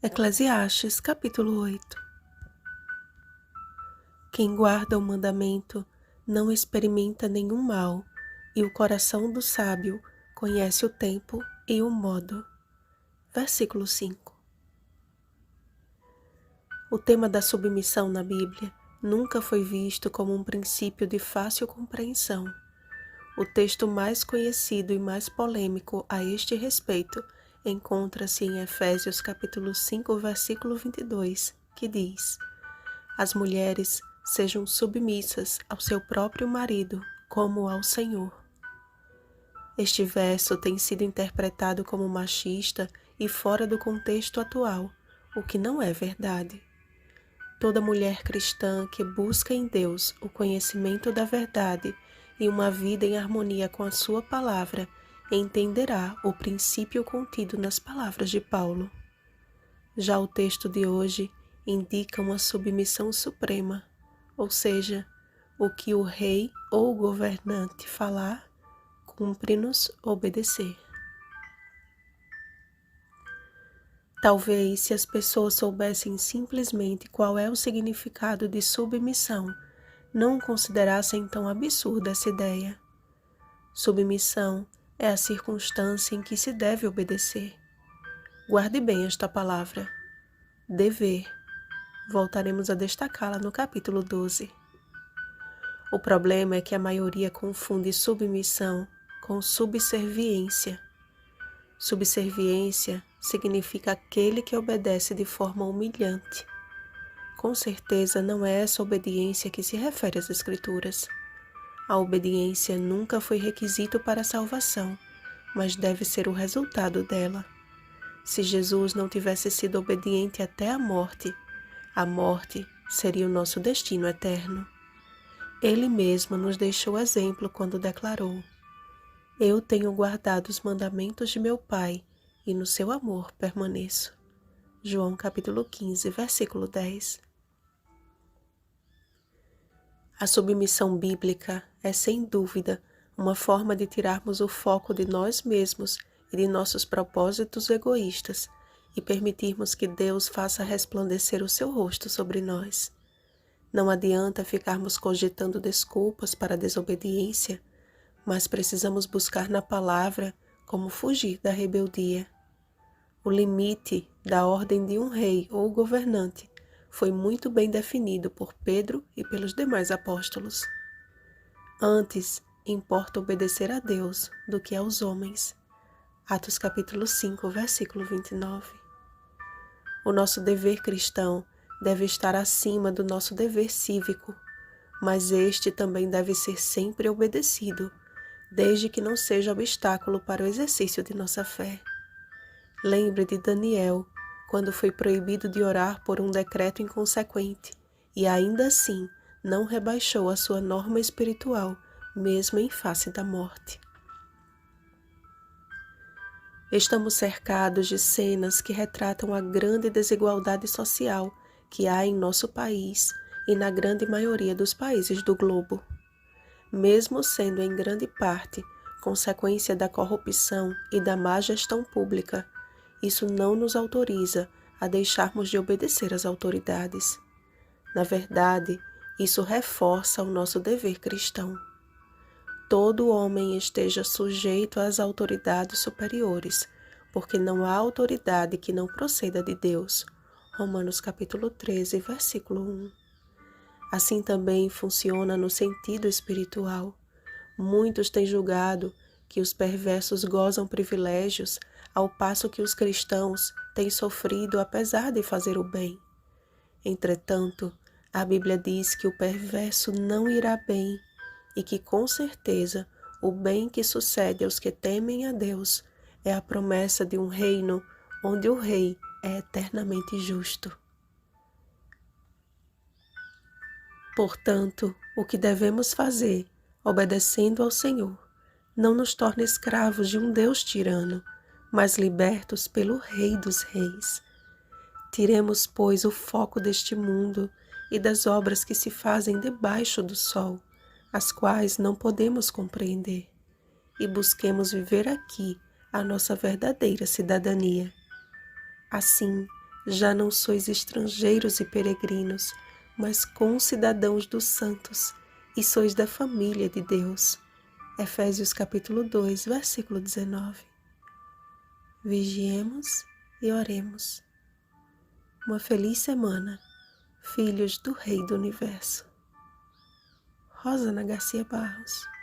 Eclesiastes, capítulo 8. Quem guarda o mandamento não experimenta nenhum mal, e o coração do sábio conhece o tempo e o modo. Versículo 5. O tema da submissão na Bíblia nunca foi visto como um princípio de fácil compreensão. O texto mais conhecido e mais polêmico a este respeito encontra-se em Efésios capítulo 5, versículo 22, que diz: As mulheres sejam submissas ao seu próprio marido, como ao Senhor. Este verso tem sido interpretado como machista e fora do contexto atual, o que não é verdade. Toda mulher cristã que busca em Deus o conhecimento da verdade e uma vida em harmonia com a sua palavra entenderá o princípio contido nas palavras de Paulo. Já o texto de hoje indica uma submissão suprema, ou seja, o que o rei ou o governante falar, cumpre-nos obedecer. Talvez se as pessoas soubessem simplesmente qual é o significado de submissão, não considerassem tão absurda essa ideia. Submissão é a circunstância em que se deve obedecer. Guarde bem esta palavra. Dever. Voltaremos a destacá-la no capítulo 12. O problema é que a maioria confunde submissão com subserviência. Subserviência significa aquele que obedece de forma humilhante. Com certeza não é essa obediência que se refere às Escrituras. A obediência nunca foi requisito para a salvação, mas deve ser o resultado dela. Se Jesus não tivesse sido obediente até a morte seria o nosso destino eterno. Ele mesmo nos deixou exemplo quando declarou: Eu tenho guardado os mandamentos de meu Pai, e no seu amor permaneço. João capítulo 15, versículo 10. A submissão bíblica é, sem dúvida, uma forma de tirarmos o foco de nós mesmos e de nossos propósitos egoístas e permitirmos que Deus faça resplandecer o seu rosto sobre nós. Não adianta ficarmos cogitando desculpas para a desobediência, mas precisamos buscar na palavra como fugir da rebeldia. O limite da ordem de um rei ou governante foi muito bem definido por Pedro e pelos demais apóstolos. Antes, importa obedecer a Deus do que aos homens. Atos capítulo 5, versículo 29. O nosso dever cristão deve estar acima do nosso dever cívico, mas este também deve ser sempre obedecido, desde que não seja obstáculo para o exercício de nossa fé. Lembre de Daniel, quando foi proibido de orar por um decreto inconsequente, e ainda assim não rebaixou a sua norma espiritual, mesmo em face da morte. Estamos cercados de cenas que retratam a grande desigualdade social que há em nosso país e na grande maioria dos países do globo. Mesmo sendo em grande parte consequência da corrupção e da má gestão pública, isso não nos autoriza a deixarmos de obedecer às autoridades. Na verdade, isso reforça o nosso dever cristão. Todo homem esteja sujeito às autoridades superiores, porque não há autoridade que não proceda de Deus. Romanos capítulo 13, versículo 1. Assim também funciona no sentido espiritual. Muitos têm julgado que os perversos gozam privilégios, ao passo que os cristãos têm sofrido apesar de fazer o bem. Entretanto, a Bíblia diz que o perverso não irá bem e que, com certeza, o bem que sucede aos que temem a Deus é a promessa de um reino onde o rei é eternamente justo. Portanto, o que devemos fazer, obedecendo ao Senhor, não nos torna escravos de um Deus tirano, mas libertos pelo Rei dos Reis. Tiremos, pois, o foco deste mundo e das obras que se fazem debaixo do sol, as quais não podemos compreender, e busquemos viver aqui a nossa verdadeira cidadania. Assim, Já não sois estrangeiros e peregrinos, mas concidadãos dos santos, e sois da família de Deus. Efésios capítulo 2, versículo 19. Vigiemos e oremos. Uma feliz semana, filhos do Rei do Universo. Rosana Garcia Barros.